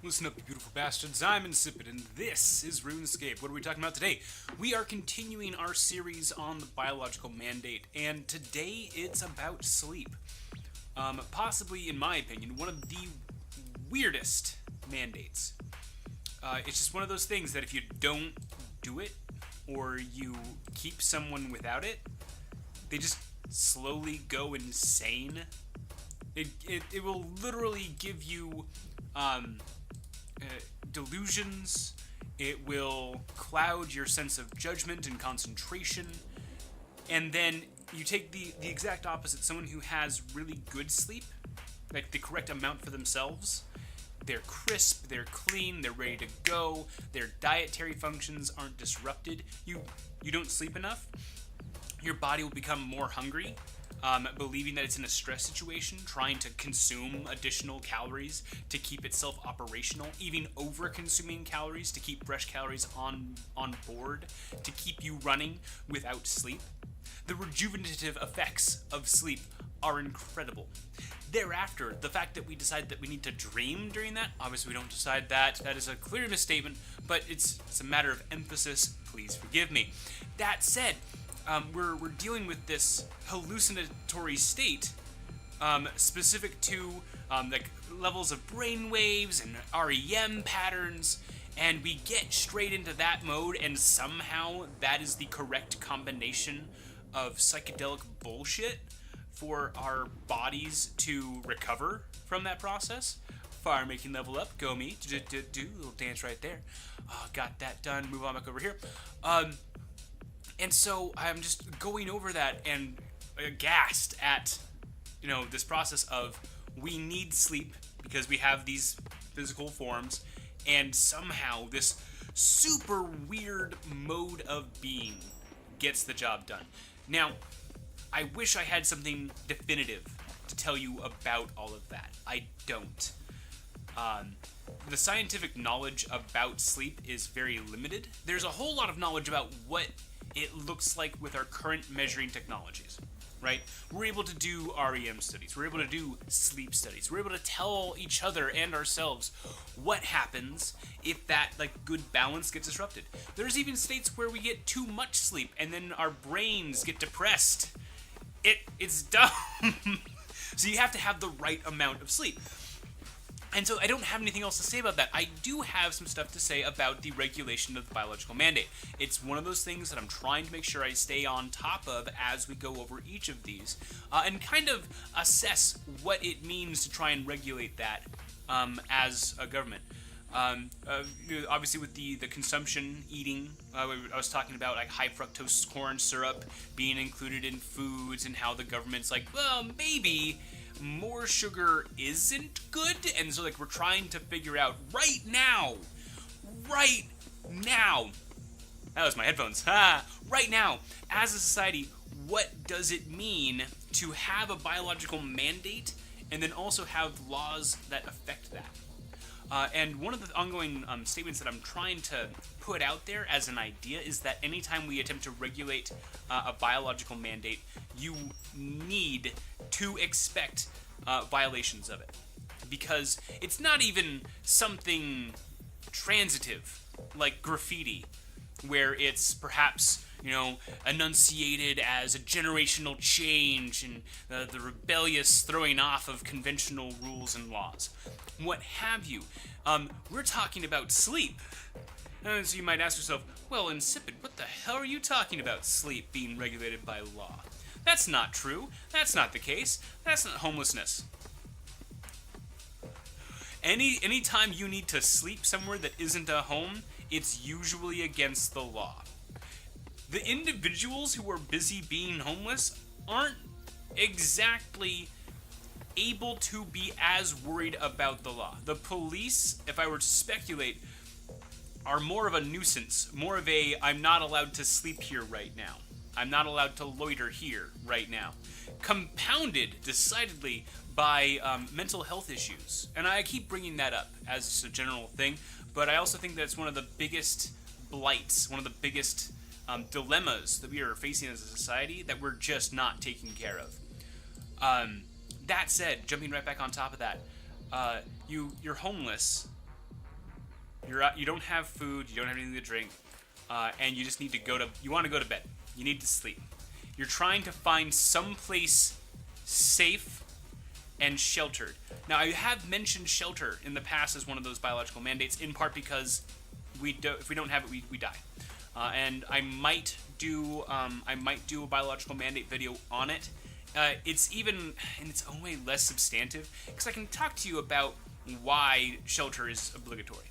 Listen up, you beautiful bastards. I'm Insipid, and this is Runescape. What are we talking about today? We are continuing our series on the biological mandate, and today it's about sleep. Possibly, in my opinion, one of the weirdest mandates. It's just one of those things that if you don't do it, or you keep someone without it, they just slowly go insane. It will literally give you delusions. It will cloud your sense of judgment and concentration. And then you take the exact opposite. Someone who has really good sleep, like the correct amount for themselves. They're crisp, they're clean, they're ready to go. Their dietary functions aren't disrupted. You don't sleep enough. Your body will become more hungry. Believing that it's in a stress situation, trying to consume additional calories to keep itself operational, even over-consuming calories to keep fresh calories on board, to keep you running without sleep. The rejuvenative effects of sleep are incredible. Thereafter, the fact that we decide that we need to dream during that, obviously we don't decide that. That is a clear misstatement, but it's a matter of emphasis. Please forgive me. That said, we're dealing with this hallucinatory state specific to like levels of brain waves and REM patterns, and we get straight into that mode, and somehow that is the correct combination of psychedelic bullshit for our bodies to recover from that process. Fire making level up, go me, do little dance right there. Got that done, move on back over here. And so I'm just going over that and aghast at, this process of we need sleep because we have these physical forms, and somehow this super weird mode of being gets the job done. Now, I wish I had something definitive to tell you about all of that. I don't. The scientific knowledge about sleep is very limited. There's a whole lot of knowledge about what it looks like with our current measuring technologies, right? We're able to do REM studies. We're able to do sleep studies. We're able to tell each other and ourselves what happens if that good balance gets disrupted. There's even states where we get too much sleep and then our brains get depressed. It's dumb. So you have to have the right amount of sleep. And so I don't have anything else to say about that. I do have some stuff to say about the regulation of the biological mandate. It's one of those things that I'm trying to make sure I stay on top of as we go over each of these, and kind of assess what it means to try and regulate that as a government. Obviously with the consumption, eating, I was talking about high fructose corn syrup being included in foods, and how the government's well, maybe more sugar isn't good, and so we're trying to figure out right now, that was my headphones, right now, as a society, what does it mean to have a biological mandate, and then also have laws that affect that. And one of the ongoing statements that I'm trying to put out there as an idea is that anytime we attempt to regulate a biological mandate, you need to expect violations of it. Because it's not even something transitive, like graffiti, where it's perhaps, enunciated as a generational change and the rebellious throwing off of conventional rules and laws. What have you. We're talking about sleep. And so you might ask yourself, well, Insipid, what the hell are you talking about sleep being regulated by law? That's not true. That's not the case. That's not homelessness. Any time you need to sleep somewhere that isn't a home, it's usually against the law. The individuals who are busy being homeless aren't exactly able to be as worried about the law. The police, if I were to speculate, are more of a nuisance, more of a I'm not allowed to sleep here right now. I'm not allowed to loiter here right now. Compounded, decidedly, by mental health issues. And I keep bringing that up as a general thing, but I also think that it's one of the biggest blights, one of the biggest dilemmas that we are facing as a society that we're just not taking care of. That said, jumping right back on top of that, you're homeless, You don't have food, you don't have anything to drink, and you just need to you want to go to bed. You need to sleep. You're trying to find some place safe and sheltered. Now, I have mentioned shelter in the past as one of those biological mandates, in part because if we don't have it, we die. And I might do a biological mandate video on it. It's even in its own way less substantive because I can talk to you about why shelter is obligatory.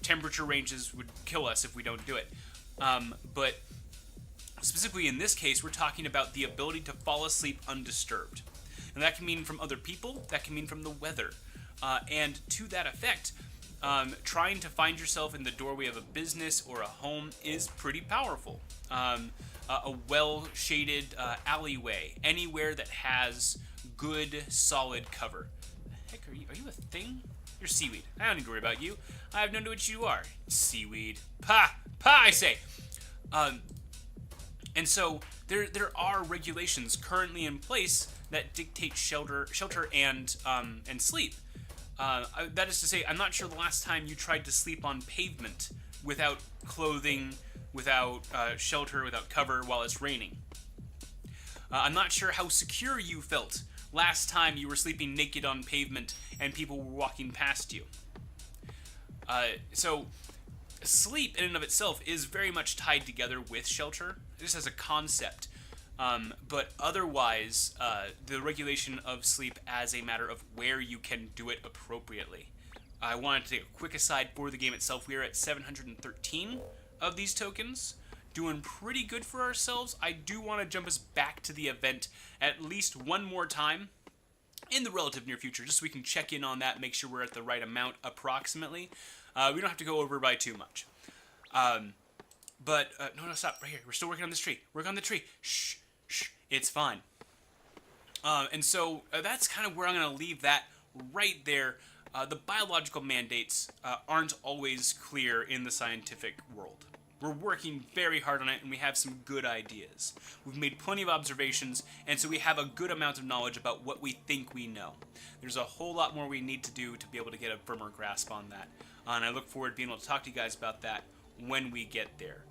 Temperature ranges would kill us if we don't do it. But specifically in this case, we're talking about the ability to fall asleep undisturbed. And that can mean from other people, that can mean from the weather. And to that effect, trying to find yourself in the doorway of a business or a home is pretty powerful. A well-shaded alleyway, anywhere that has good, solid cover. Heck, are you a thing? You're seaweed. I don't need to worry about you. I have no idea what you are. Seaweed. Pa! Pa, I say! And so, there are regulations currently in place that dictate shelter and sleep. That is to say, I'm not sure the last time you tried to sleep on pavement without clothing, without shelter, without cover while it's raining. I'm not sure how secure you felt last time you were sleeping naked on pavement and people were walking past you. So, sleep in and of itself is very much tied together with shelter, just as a concept. But otherwise, the regulation of sleep as a matter of where you can do it appropriately. I wanted to take a quick aside for the game itself. We are at 713 of these tokens, doing pretty good for ourselves. I do want to jump us back to the event at least one more time in the relative near future, just so we can check in on that, make sure we're at the right amount approximately. We don't have to go over by too much. No, stop, right here. We're still working on this tree. Work on the tree. Shh, shh, it's fine. And so that's kind of where I'm going to leave that right there. The biological mandates aren't always clear in the scientific world. We're working very hard on it, and we have some good ideas. We've made plenty of observations, and so we have a good amount of knowledge about what we think we know. There's a whole lot more we need to do to be able to get a firmer grasp on that. And I look forward to being able to talk to you guys about that when we get there.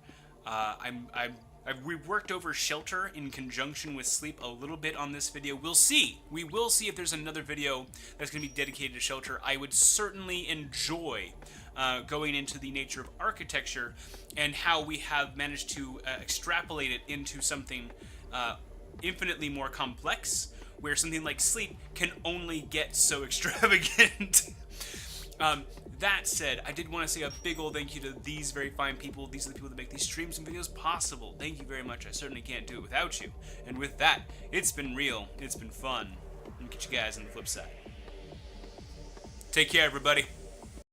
We've worked over shelter in conjunction with sleep a little bit on this video. We'll see. We will see if there's another video that's going to be dedicated to shelter. I would certainly enjoy going into the nature of architecture and how we have managed to extrapolate it into something infinitely more complex, where something like sleep can only get so extravagant. That said, I did want to say a big old thank you to these very fine people. These are the people that make these streams and videos possible. Thank you very much. I certainly can't do it without you. And with that, it's been real. It's been fun. And catch you guys on the flip side. Take care, everybody.